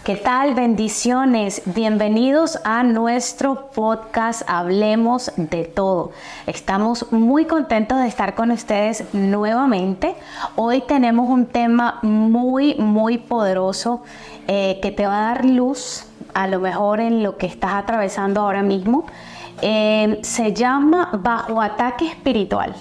¿Qué tal? Bendiciones. Bienvenidos a nuestro podcast Hablemos de Todo. Estamos muy contentos de estar con ustedes nuevamente. Hoy tenemos un tema muy poderoso que te va a dar luz a lo mejor en lo que estás atravesando ahora mismo. Se llama Bajo Ataque Espiritual.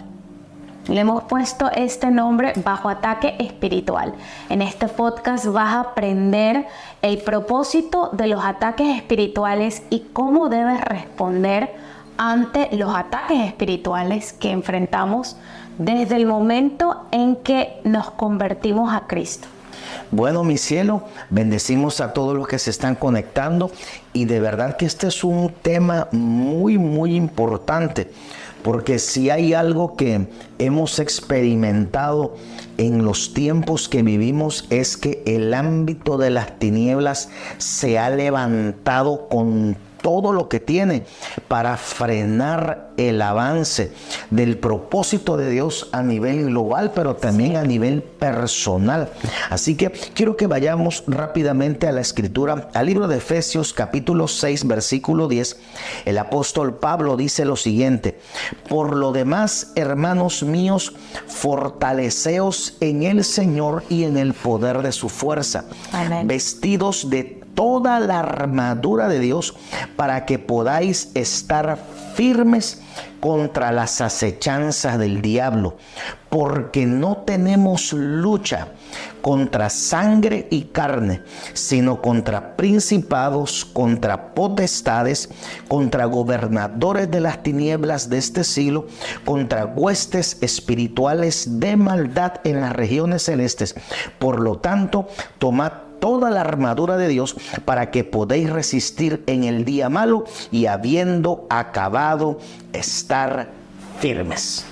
Le hemos puesto este nombre, Bajo Ataque Espiritual. En este podcast vas a aprender el propósito de los ataques espirituales y cómo debes responder ante los ataques espirituales que enfrentamos desde el momento en que nos convertimos a Cristo. Bueno, mi cielo, bendecimos a todos los que se están conectando y de verdad que este es un tema muy importante, porque si hay algo que hemos experimentado en los tiempos que vivimos es que el ámbito de las tinieblas se ha levantado con todo lo que tiene para frenar el avance del propósito de Dios a nivel global, pero también a nivel personal. Así que quiero que vayamos rápidamente a la escritura, al libro de Efesios capítulo 6 versículo 10. El apóstol Pablo dice lo siguiente: por lo demás, hermanos míos, fortaleceos en el Señor y en el poder de su fuerza. Amén. Vestidos de toda la armadura de Dios para que podáis estar firmes contra las acechanzas del diablo, porque no tenemos lucha contra sangre y carne, sino contra principados, contra potestades, contra gobernadores de las tinieblas de este siglo, contra huestes espirituales de maldad en las regiones celestes. Por lo tanto, tomad toda la armadura de Dios para que podáis resistir en el día malo y habiendo acabado estar firmes.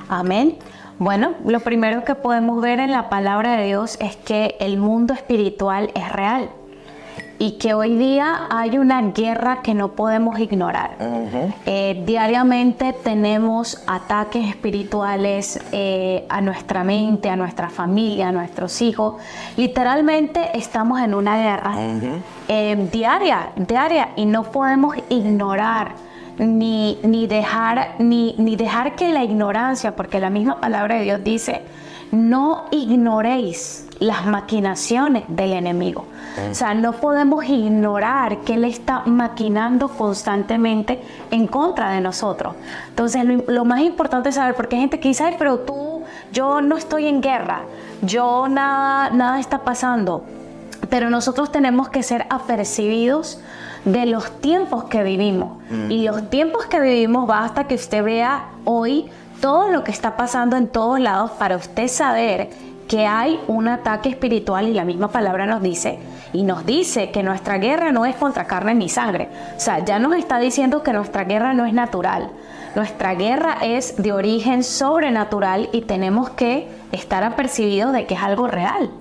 Amén. Bueno, lo primero que podemos ver en la palabra de Dios es que el mundo espiritual es real y que hoy día hay una guerra que no podemos ignorar. Diariamente tenemos ataques espirituales a nuestra mente, a nuestra familia, a nuestros hijos. Literalmente estamos en una guerra diaria y no podemos ignorar ni dejar que la ignorancia, porque la misma palabra de Dios dice: no ignoréis las maquinaciones del enemigo. O sea, no podemos ignorar que él está maquinando constantemente en contra de nosotros. Entonces, lo más importante es saber, porque hay gente que dice: ay, pero yo no estoy en guerra, nada está pasando. Pero nosotros tenemos que ser apercibidos de los tiempos que vivimos. Y los tiempos que vivimos, basta que usted vea hoy todo lo que está pasando en todos lados para usted saber que hay un ataque espiritual, y la misma palabra nos dice que nuestra guerra no es contra carne ni sangre. O sea, ya nos está diciendo que nuestra guerra no es natural. Nuestra guerra es de origen sobrenatural y tenemos que estar apercibidos de que es algo real.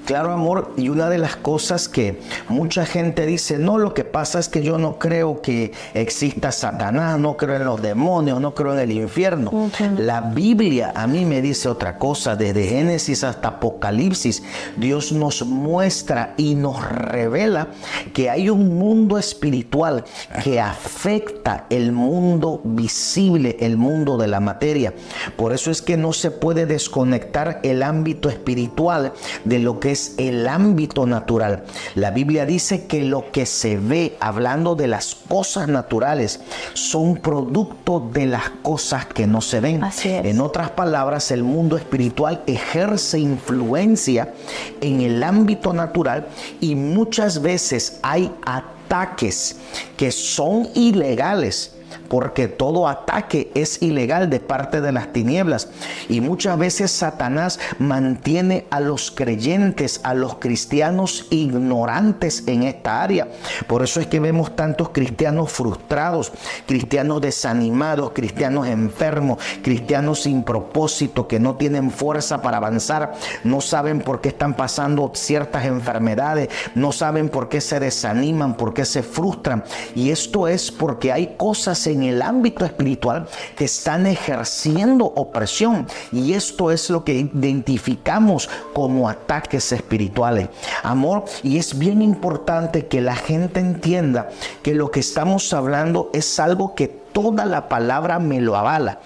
Claro, amor, y una de las cosas que mucha gente dice: no, lo que pasa es que yo no creo que exista Satanás, no creo en los demonios, no creo en el infierno. La Biblia a mí me dice otra cosa. Desde Génesis hasta Apocalipsis, Dios nos muestra y nos revela que hay un mundo espiritual que afecta el mundo visible, el mundo de la materia. Por eso es que no se puede desconectar el ámbito espiritual de lo que es el ámbito natural. La Biblia dice que lo que se ve, hablando de las cosas naturales, son producto de las cosas que no se ven. Así es. En otras palabras, el mundo espiritual ejerce influencia en el ámbito natural y muchas veces hay ataques que son ilegales, porque todo ataque es ilegal de parte de las tinieblas. Y muchas veces Satanás mantiene a los creyentes, a los cristianos ignorantes en esta área. Por eso es que vemos tantos cristianos frustrados, cristianos desanimados, cristianos enfermos, cristianos sin propósito, que no tienen fuerza para avanzar, no saben por qué están pasando ciertas enfermedades, no saben por qué se desaniman, por qué se frustran. Y esto es porque hay cosas personas en el ámbito espiritual que están ejerciendo opresión, y esto es lo que identificamos como ataques espirituales, amor. Y es bien importante que la gente entienda que lo que estamos hablando es algo que toda la palabra me lo avala.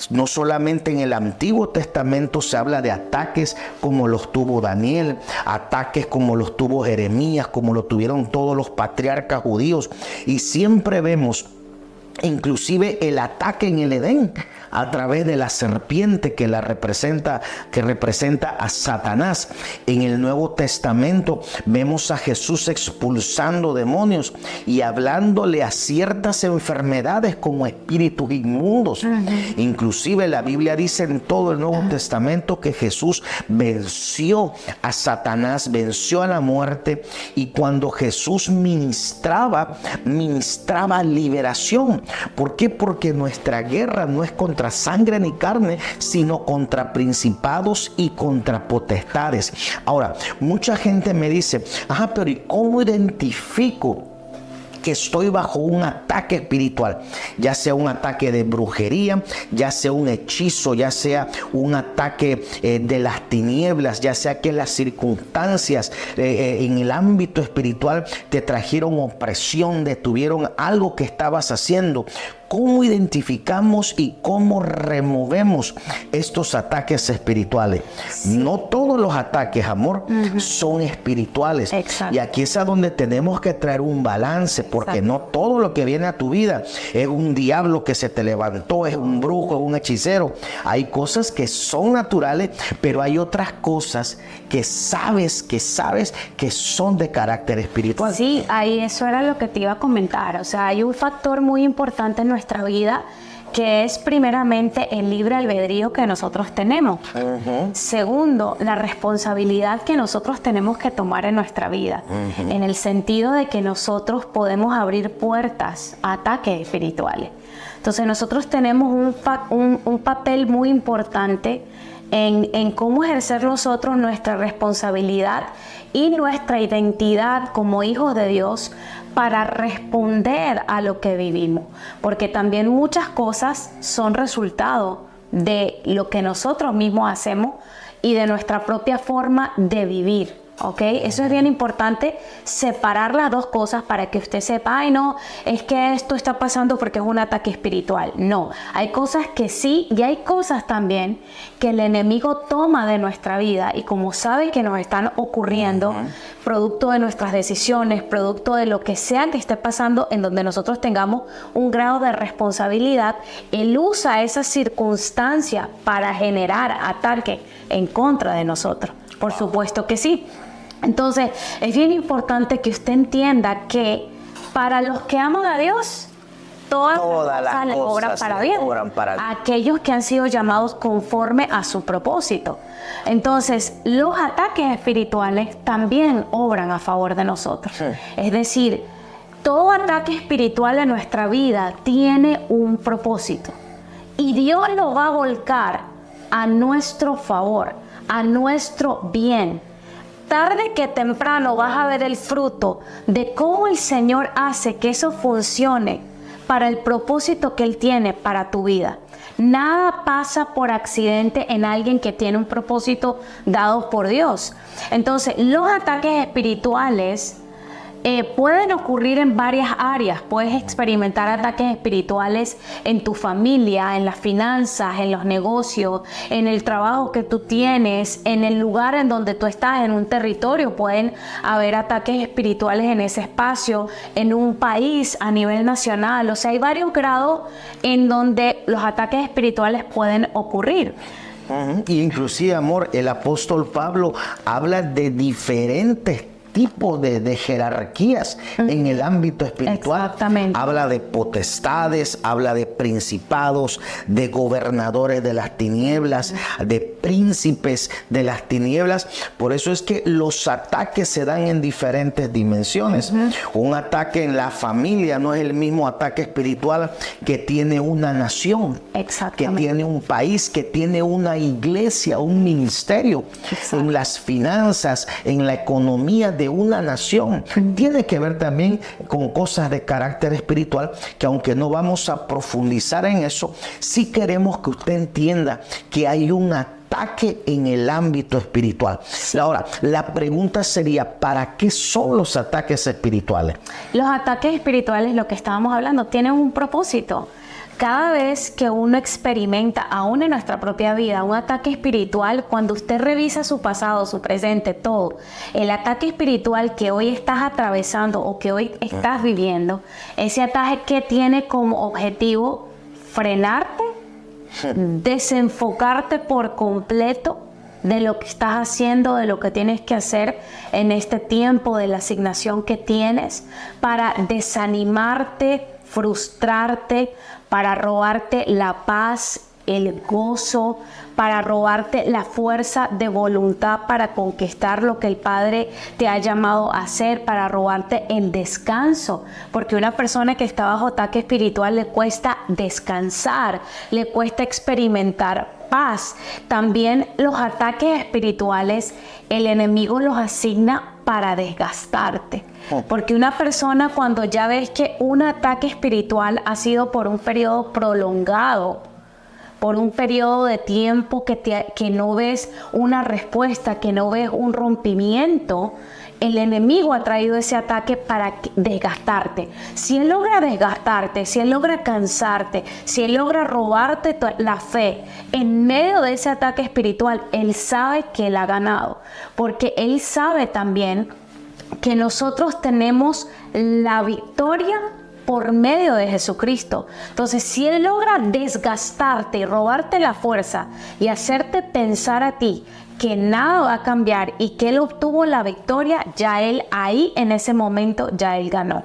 No solamente en el Antiguo Testamento se habla de ataques como los tuvo Daniel, ataques como los tuvo Jeremías, como lo tuvieron todos los patriarcas judíos, y siempre vemos inclusive el ataque en el Edén a través de la serpiente que representa a Satanás. En el Nuevo Testamento vemos a Jesús expulsando demonios y hablándole a ciertas enfermedades como espíritus inmundos. Inclusive la Biblia dice en todo el Nuevo Testamento que Jesús venció a Satanás, venció a la muerte, y cuando Jesús ministraba liberación. ¿Por qué? Porque nuestra guerra no es contra sangre ni carne, sino contra principados y contra potestades. Ahora, mucha gente me dice, pero ¿y cómo identifico que estoy bajo un ataque espiritual? Ya sea un ataque de brujería, ya sea un hechizo, ya sea un ataque de las tinieblas, ya sea que las circunstancias en el ámbito espiritual te trajeron opresión, detuvieron algo que estabas haciendo. ¿Cómo identificamos y cómo removemos estos ataques espirituales? No todos los ataques, amor, son espirituales. Exacto. Y aquí es a donde tenemos que traer un balance, porque Exacto. no todo lo que viene a tu vida es un diablo que se te levantó, es un brujo, es un hechicero. Hay cosas que son naturales, pero hay otras cosas que sabes que son de carácter espiritual. Sí, ahí eso era lo que te iba a comentar. O sea, hay un factor muy importante en nuestra vida, que es primeramente el libre albedrío que nosotros tenemos. Segundo, la responsabilidad que nosotros tenemos que tomar en nuestra vida, en el sentido de que nosotros podemos abrir puertas a ataques espirituales. Entonces nosotros tenemos un papel muy importante en cómo ejercer nosotros nuestra responsabilidad y nuestra identidad como hijos de Dios para responder a lo que vivimos, porque también muchas cosas son resultado de lo que nosotros mismos hacemos y de nuestra propia forma de vivir. ¿Ok? Eso es bien importante, separar las dos cosas para que usted sepa, ay no, es que esto está pasando porque es un ataque espiritual. No, hay cosas que sí, y hay cosas también que el enemigo toma de nuestra vida, y como sabe que nos están ocurriendo, producto de nuestras decisiones, producto de lo que sea que esté pasando, en donde nosotros tengamos un grado de responsabilidad, él usa esa circunstancia para generar ataque en contra de nosotros. Por supuesto que sí. Entonces, es bien importante que usted entienda que para los que aman a Dios, todas las cosas obran para bien. Aquellos que han sido llamados conforme a su propósito. Entonces, los ataques espirituales también obran a favor de nosotros. Es decir, todo ataque espiritual en nuestra vida tiene un propósito. Y Dios lo va a volcar a nuestro favor, a nuestro bien. Tarde que temprano vas a ver el fruto de cómo el Señor hace que eso funcione para el propósito que Él tiene para tu vida. Nada pasa por accidente en alguien que tiene un propósito dado por Dios. Entonces, los ataques espirituales pueden ocurrir en varias áreas. Puedes experimentar ataques espirituales en tu familia, en las finanzas, en los negocios, en el trabajo que tú tienes, en el lugar en donde tú estás, en un territorio. Pueden haber ataques espirituales en ese espacio, en un país, a nivel nacional. O sea, hay varios grados en donde los ataques espirituales pueden ocurrir. Y inclusive, amor, el apóstol Pablo habla de diferentes tipos de jerarquías en el ámbito espiritual. Exactamente. Habla de potestades, habla de principados, de gobernadores de las tinieblas, de príncipes de las tinieblas. Por eso es que los ataques se dan en diferentes dimensiones. Un ataque en la familia no es el mismo ataque espiritual que tiene una nación, que tiene un país, que tiene una iglesia, un ministerio. En las finanzas, en la economía de una nación. Tiene que ver también con cosas de carácter espiritual, que aunque no vamos a profundizar en eso, sí queremos que usted entienda que hay un ataque en el ámbito espiritual. Ahora, la pregunta sería, ¿para qué son los ataques espirituales? Los ataques espirituales, lo que estábamos hablando, tienen un propósito. Cada vez que uno experimenta, aún en nuestra propia vida, un ataque espiritual, cuando usted revisa su pasado, su presente, todo, el ataque espiritual que hoy estás atravesando o que hoy estás viviendo, ese ataque que tiene como objetivo frenarte, desenfocarte por completo de lo que estás haciendo, de lo que tienes que hacer en este tiempo, de la asignación que tienes, para desanimarte, frustrarte, para robarte la paz, el gozo, para robarte la fuerza de voluntad para conquistar lo que el Padre te ha llamado a hacer, para robarte el descanso, porque una persona que está bajo ataque espiritual le cuesta descansar, le cuesta experimentar paz. También los ataques espirituales, el enemigo los asigna para desgastarte. Porque una persona, cuando ya ves que un ataque espiritual ha sido por un periodo prolongado, por un periodo de tiempo que no ves una respuesta, que no ves un rompimiento, el enemigo ha traído ese ataque para desgastarte. Si él logra desgastarte, si él logra cansarte, si él logra robarte la fe en medio de ese ataque espiritual, él sabe que él ha ganado, porque él sabe también que nosotros tenemos la victoria por medio de Jesucristo. Entonces, si él logra desgastarte y robarte la fuerza y hacerte pensar a ti que nada va a cambiar y que él obtuvo la victoria, ya él ahí en ese momento ya él ganó.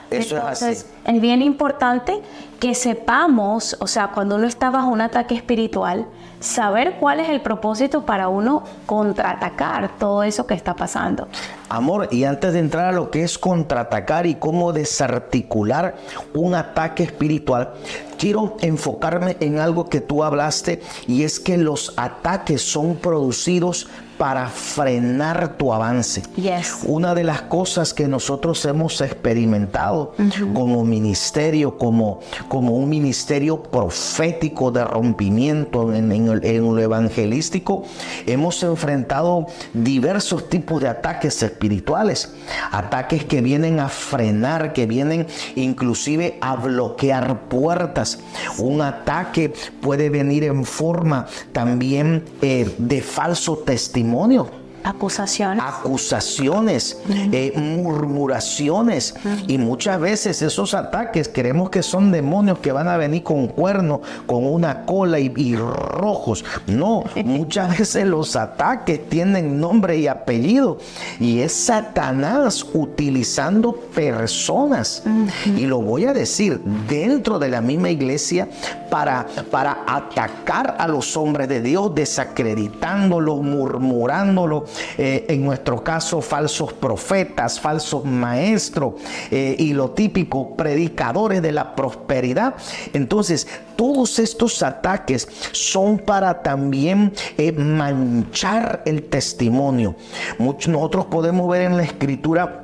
Eso Entonces, es así. es bien importante que sepamos, o sea, cuando uno está bajo un ataque espiritual, saber cuál es el propósito para uno contraatacar todo eso que está pasando. Amor, y antes de entrar a lo que es contraatacar y cómo desarticular un ataque espiritual, quiero enfocarme en algo que tú hablaste, y es que los ataques son producidos para frenar tu avance. Yes. Una de las cosas que nosotros hemos experimentado como ministerio, como un ministerio profético de rompimiento en lo evangelístico, hemos enfrentado diversos tipos de ataques espirituales, ataques que vienen a frenar, que vienen inclusive a bloquear puertas. Un ataque puede venir en forma también de falso testimonio. Acusaciones, murmuraciones, y muchas veces esos ataques creemos que son demonios que van a venir con cuernos, con una cola y rojos. No, muchas veces los ataques tienen nombre y apellido, y es Satanás utilizando personas, y lo voy a decir, dentro de la misma iglesia, para atacar a los hombres de Dios, desacreditándolos, murmurándolos. En nuestro caso, falsos profetas, falsos maestros, y lo típico, predicadores de la prosperidad. Entonces, todos estos ataques son para también manchar el testimonio. Nosotros podemos ver en la Escritura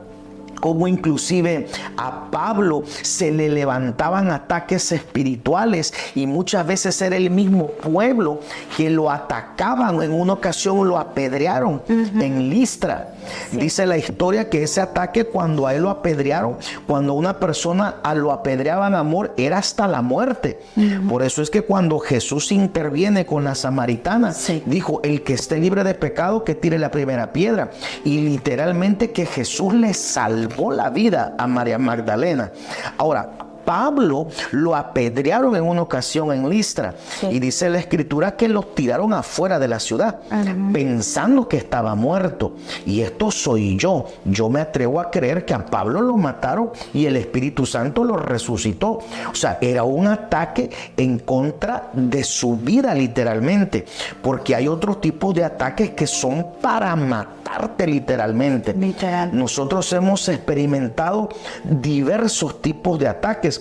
como inclusive a Pablo se le levantaban ataques espirituales, y muchas veces era el mismo pueblo que lo atacaban. En una ocasión lo apedrearon en Listra. Sí. Dice la historia que ese ataque, cuando a él lo apedrearon, cuando una persona lo apedreaban, amor, era hasta la muerte. Por eso es que cuando Jesús interviene con la samaritana, dijo: el que esté libre de pecado, que tire la primera piedra. Y literalmente que Jesús le salvó la vida a María Magdalena. Ahora, Pablo lo apedrearon en una ocasión en Listra. Sí. Y dice la escritura que los tiraron afuera de la ciudad, pensando que estaba muerto. Y esto soy yo. Yo me atrevo a creer que a Pablo lo mataron y el Espíritu Santo lo resucitó. O sea, era un ataque en contra de su vida, literalmente. Porque hay otros tipos de ataques que son para matarte, literalmente. Literal. Nosotros hemos experimentado diversos tipos de ataques.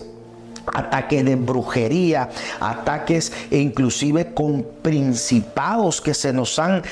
Ataques de brujería, ataques inclusive con principados que se nos han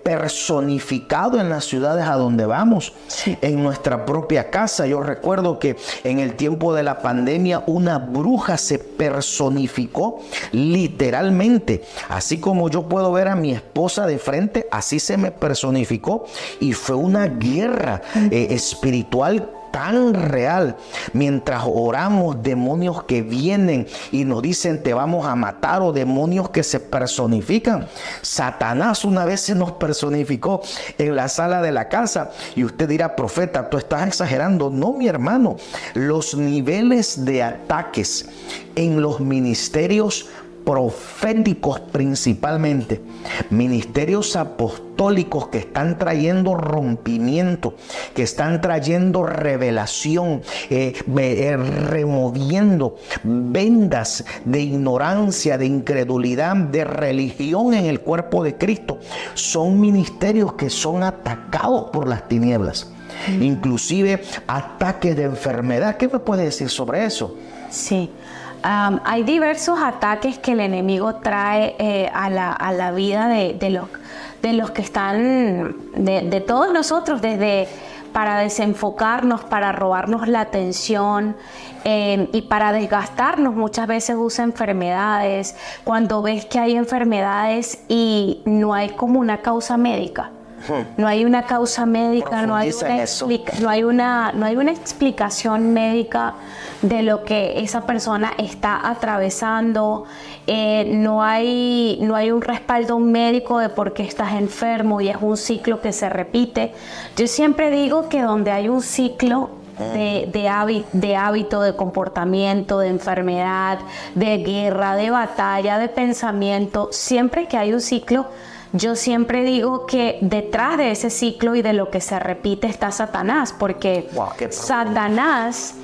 personificado en las ciudades a donde vamos, sí, en nuestra propia casa. Yo recuerdo que en el tiempo de la pandemia una bruja se personificó literalmente. Así como yo puedo ver a mi esposa de frente, así se me personificó y fue una guerra espiritual tan real. Mientras oramos, demonios que vienen y nos dicen te vamos a matar, o demonios que se personifican. Satanás una vez se nos personificó en la sala de la casa y usted dirá, profeta, tú estás exagerando. No, mi hermano, los niveles de ataques en los ministerios proféticos, principalmente ministerios apostólicos que están trayendo rompimiento, que están trayendo revelación, removiendo vendas de ignorancia, de incredulidad, de religión en el cuerpo de Cristo. Son ministerios que son atacados por las tinieblas, inclusive ataques de enfermedad. ¿Qué me puede decir sobre eso? Sí. Hay diversos ataques que el enemigo trae a la vida de los que están, de todos nosotros, desde para desenfocarnos, para robarnos la atención y para desgastarnos. Muchas veces usa enfermedades. Cuando ves que hay enfermedades y no hay como una causa médica. No hay una causa médica, no hay una explicación médica de lo que esa persona está atravesando. No hay un respaldo médico de por qué estás enfermo y es un ciclo que se repite. Yo siempre digo que donde hay un ciclo de hábito, de comportamiento, de enfermedad, de guerra, de batalla, de pensamiento, siempre que hay un ciclo, yo siempre digo que detrás de ese ciclo y de lo que se repite está Satanás, porque Satanás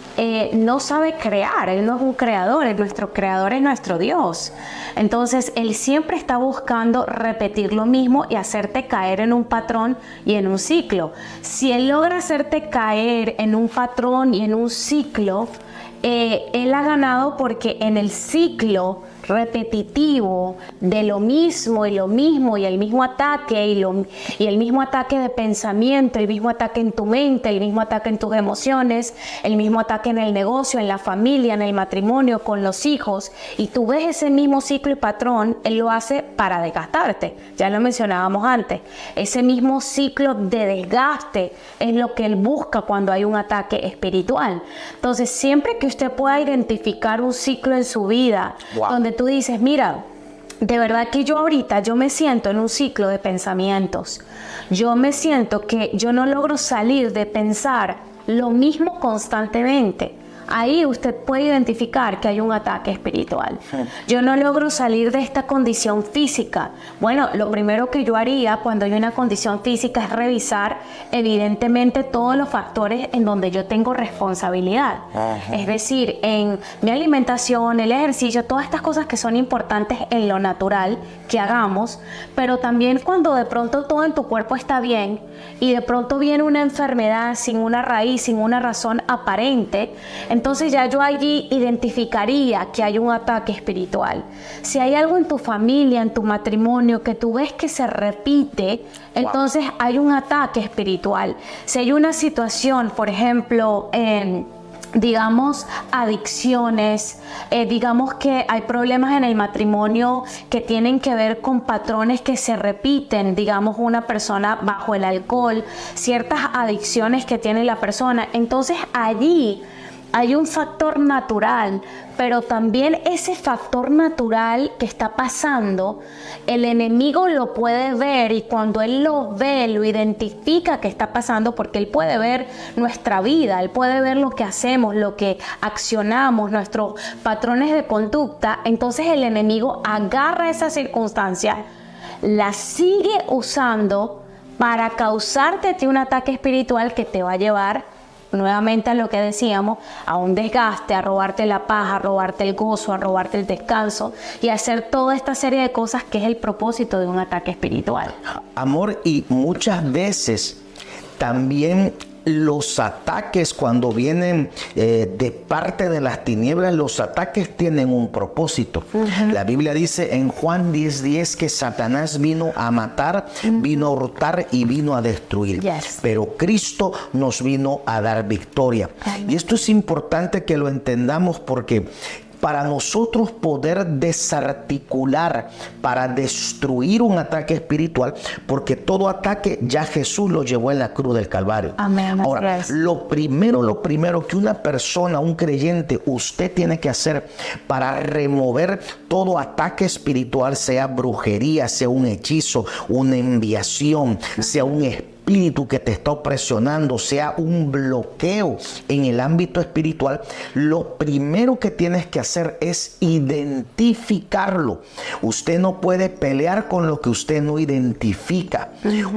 no sabe crear, él no es un creador, nuestro creador es nuestro Dios. Entonces, él siempre está buscando repetir lo mismo y hacerte caer en un patrón y en un ciclo. Si él logra hacerte caer en un patrón y en un ciclo, él ha ganado, porque en el ciclo repetitivo de lo mismo y el mismo ataque y el mismo ataque de pensamiento, el mismo ataque en tu mente, el mismo ataque en tus emociones, el mismo ataque en el negocio, en la familia, en el matrimonio, con los hijos, y tú ves ese mismo ciclo y patrón, él lo hace para desgastarte. Ya lo mencionábamos antes, ese mismo ciclo de desgaste es lo que él busca cuando hay un ataque espiritual. Entonces, siempre que usted pueda identificar un ciclo en su vida, donde tú dices, mira, de verdad que yo me siento en un ciclo de pensamientos. Yo me siento que yo no logro salir de pensar lo mismo constantemente. Ahí usted puede identificar que hay un ataque espiritual. Yo no logro salir de esta condición física. Bueno, lo primero que yo haría cuando hay una condición física es revisar evidentemente todos los factores en donde yo tengo responsabilidad. Es decir, en mi alimentación, el ejercicio, todas estas cosas que son importantes en lo natural que hagamos, pero también cuando de pronto todo en tu cuerpo está bien y de pronto viene una enfermedad sin una raíz, sin una razón aparente, entonces ya yo allí identificaría que hay un ataque espiritual. Si hay algo en tu familia, en tu matrimonio, que tú ves que se repite, entonces hay un ataque espiritual. Si hay una situación, por ejemplo, digamos, adicciones, digamos que hay problemas en el matrimonio que tienen que ver con patrones que se repiten, digamos, una persona bajo el alcohol, ciertas adicciones que tiene la persona, entonces allí hay un factor natural, pero también ese factor natural que está pasando, el enemigo lo puede ver, y cuando él lo ve, lo identifica que está pasando, porque él puede ver nuestra vida, él puede ver lo que hacemos, lo que accionamos, nuestros patrones de conducta. Entonces el enemigo agarra esa circunstancia, la sigue usando para causarte a ti un ataque espiritual que te va a llevar nuevamente a lo que decíamos, a un desgaste, a robarte la paz, a robarte el gozo, a robarte el descanso y a hacer toda esta serie de cosas que es el propósito de un ataque espiritual. Amor, y muchas veces también los ataques, cuando vienen de parte de las tinieblas, los ataques tienen un propósito. La Biblia dice en Juan 10:10 que Satanás vino a matar, vino a hurtar y vino a destruir. Pero Cristo nos vino a dar victoria. Y esto es importante que lo entendamos, porque para nosotros poder desarticular, para destruir un ataque espiritual, porque todo ataque ya Jesús lo llevó en la cruz del Calvario. Amén. Ahora, lo primero que una persona, un creyente, usted tiene que hacer para remover todo ataque espiritual, sea brujería, sea un hechizo, una enviación, sea un espíritu que te está opresionando, sea un bloqueo en el ámbito espiritual, lo primero que tienes que hacer es identificarlo. Usted no puede pelear con lo que usted no identifica.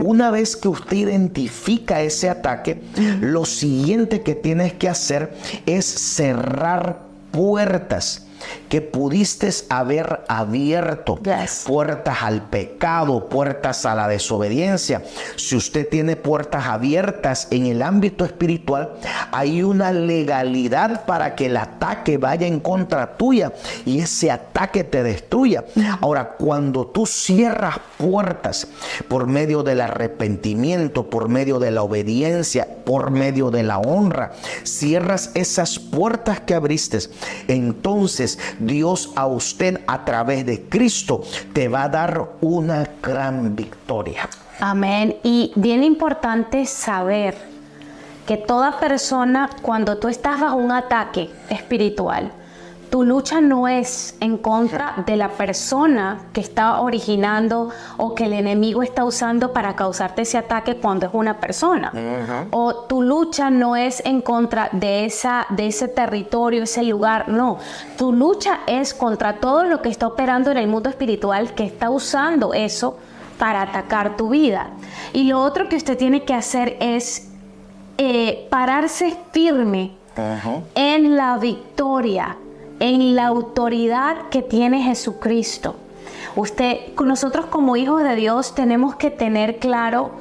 Una vez que usted identifica ese ataque, lo siguiente que tienes que hacer es cerrar puertas que pudiste haber abierto, puertas al pecado, puertas a la desobediencia. Si usted tiene puertas abiertas en el ámbito espiritual, hay una legalidad para que el ataque vaya en contra tuya y ese ataque te destruya. Ahora, cuando tú cierras puertas por medio del arrepentimiento, por medio de la obediencia, por medio de la honra, cierras esas puertas que abriste, entonces Dios a usted, a través de Cristo, te va a dar una gran victoria. Amén. Y bien importante saber que toda persona, cuando tú estás bajo un ataque espiritual, tu lucha no es en contra de la persona que está originando o que el enemigo está usando para causarte ese ataque cuando es una persona. O tu lucha no es en contra de ese territorio, ese lugar. No, tu lucha es contra todo lo que está operando en el mundo espiritual que está usando eso para atacar tu vida. Y lo otro que usted tiene que hacer es pararse firme en la victoria, en la autoridad que tiene Jesucristo. Nosotros como hijos de Dios tenemos que tener claro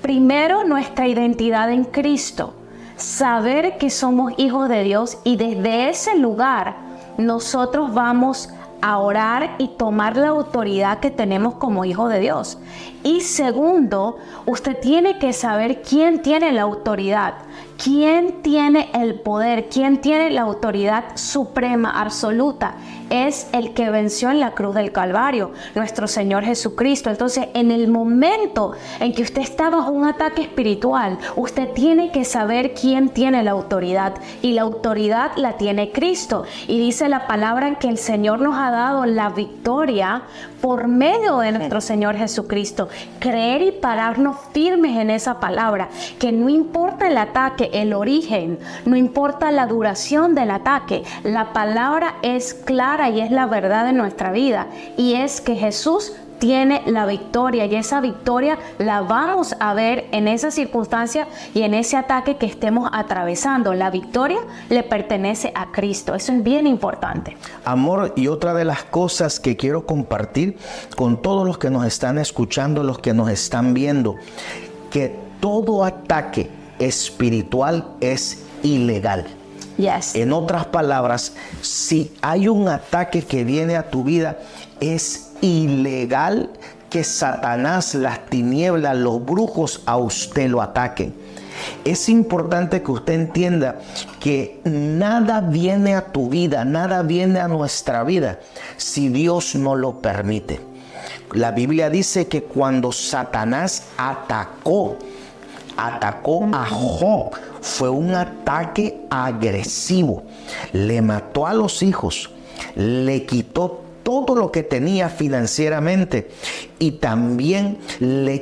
primero nuestra identidad en Cristo, saber que somos hijos de Dios, y desde ese lugar nosotros vamos a orar y tomar la autoridad que tenemos como hijos de Dios. Y segundo, usted tiene que saber quién tiene la autoridad, quién tiene el poder, quién tiene la autoridad suprema, absoluta. Es el que venció en la cruz del Calvario, nuestro Señor Jesucristo. Entonces, en el momento en que usted está bajo un ataque espiritual, usted tiene que saber quién tiene la autoridad, y la autoridad la tiene Cristo. Y dice la palabra que el Señor nos ha dado la victoria por medio de nuestro Señor Jesucristo. Creer y pararnos firmes en esa palabra, que no importa el ataque, el origen, no importa la duración del ataque, la palabra es clara y es la verdad de nuestra vida, y es que Jesús tiene la victoria, y esa victoria la vamos a ver en esa circunstancia y en ese ataque que estemos atravesando. La victoria le pertenece a Cristo. Eso es bien importante. Amor, y otra de las cosas que quiero compartir con todos los que nos están escuchando, los que nos están viendo, que todo ataque espiritual es ilegal. En otras palabras, si hay un ataque que viene a tu vida, es ilegal que Satanás, las tinieblas, los brujos a usted lo ataquen. Es importante que usted entienda que nada viene a tu vida, nada viene a nuestra vida si Dios no lo permite. La Biblia dice que cuando Satanás atacó atacó a Job. Fue un ataque agresivo. Le mató a los hijos, le quitó todo lo que tenía financieramente y también le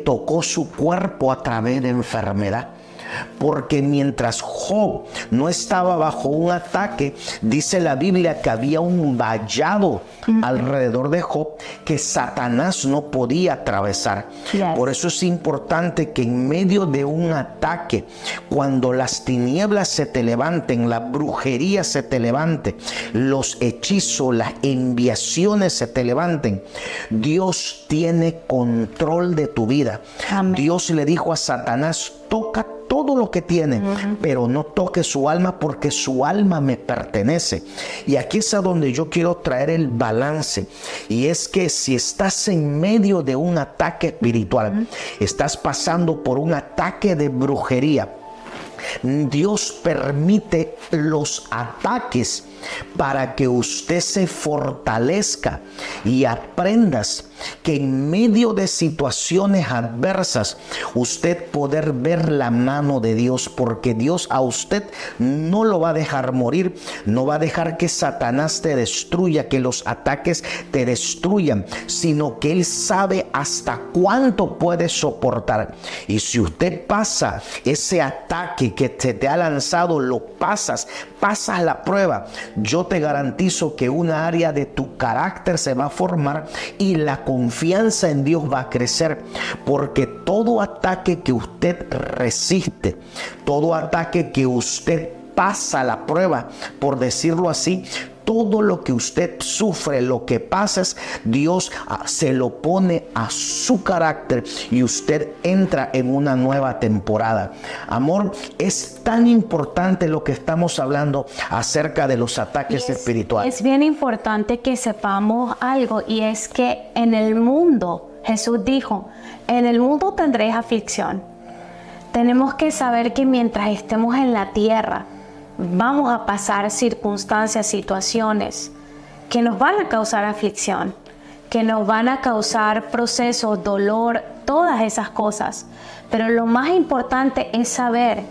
tocó su cuerpo a través de enfermedad. Porque mientras Job no estaba bajo un ataque, dice la Biblia que había un vallado alrededor de Job que Satanás no podía atravesar. Por eso es importante que en medio de un ataque, cuando las tinieblas se te levanten, la brujería se te levante, los hechizos, las enviaciones se te levanten, Dios tiene control de tu vida. Amén. Dios le dijo a Satanás: toca todo lo que tiene, pero no toque su alma, porque su alma me pertenece. Y aquí es a donde yo quiero traer el balance, y es que si estás en medio de un ataque espiritual, estás pasando por un ataque de brujería, Dios permite los ataques para que usted se fortalezca y aprendas que en medio de situaciones adversas usted poder ver la mano de Dios, porque Dios a usted no lo va a dejar morir, no va a dejar que Satanás te destruya, que los ataques te destruyan, sino que Él sabe hasta cuánto puede soportar. Y si usted pasa ese ataque que se te ha lanzado, lo pasas la prueba, yo te garantizo que una área de tu carácter se va a formar y la confianza en Dios va a crecer, porque todo ataque que usted resiste, todo ataque que usted pasa la prueba, por decirlo así, todo lo que usted sufre, lo que pasa, Dios se lo pone a su carácter y usted entra en una nueva temporada. Amor, es tan importante lo que estamos hablando acerca de los ataques espirituales. Es bien importante que sepamos algo, y es que en el mundo, Jesús dijo, en el mundo tendréis aflicción. Tenemos que saber que mientras estemos en la tierra, vamos a pasar circunstancias, situaciones que nos van a causar aflicción, que nos van a causar procesos, dolor, todas esas cosas. Pero lo más importante es saber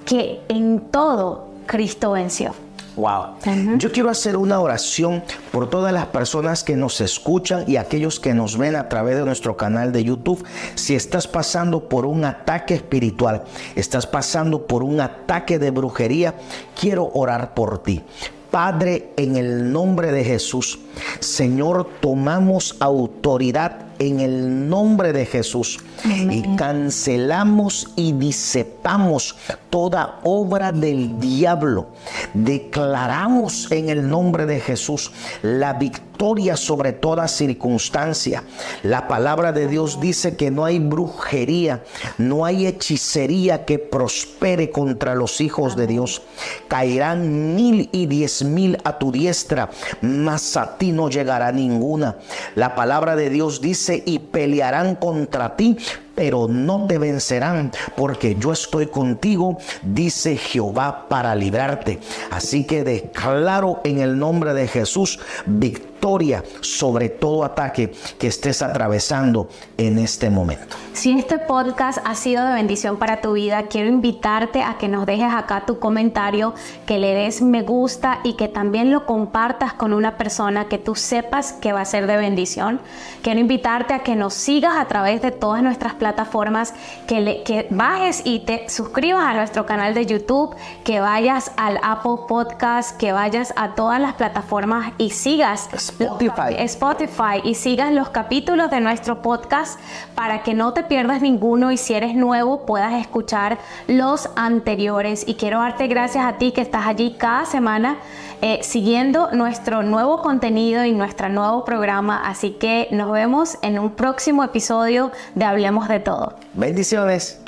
que en todo Cristo venció. Wow. Yo quiero hacer una oración por todas las personas que nos escuchan y aquellos que nos ven a través de nuestro canal de YouTube. Si estás pasando por un ataque espiritual, estás pasando por un ataque de brujería, quiero orar por ti. Padre, en el nombre de Jesús, Señor, tomamos autoridad en el nombre de Jesús. Amén. Y cancelamos y disipamos toda obra del diablo. Declaramos en el nombre de Jesús la victoria sobre toda circunstancia. La palabra de Dios dice que no hay brujería, no hay hechicería que prospere contra los hijos de Dios. Caerán 1000 y 10,000 a tu diestra, mas a ti no llegará ninguna. La palabra de Dios dice: y pelearán contra ti, pero no te vencerán, porque yo estoy contigo, dice Jehová, para librarte. Así que declaro en el nombre de Jesús victoria sobre todo ataque que estés atravesando en este momento. Si este podcast ha sido de bendición para tu vida, quiero invitarte a que nos dejes acá tu comentario, que le des me gusta y que también lo compartas con una persona que tú sepas que va a ser de bendición. Quiero invitarte a que nos sigas a través de todas nuestras plataformas, que bajes y te suscribas a nuestro canal de YouTube, que vayas al Apple Podcast, que vayas a todas las plataformas y sigas Spotify y sigas los capítulos de nuestro podcast para que no te pierdas ninguno, y si eres nuevo puedas escuchar los anteriores. Y quiero darte gracias a ti que estás allí cada semana siguiendo nuestro nuevo contenido y nuestro nuevo programa. Así que nos vemos en un próximo episodio de Hablemos de Todo. Bendiciones.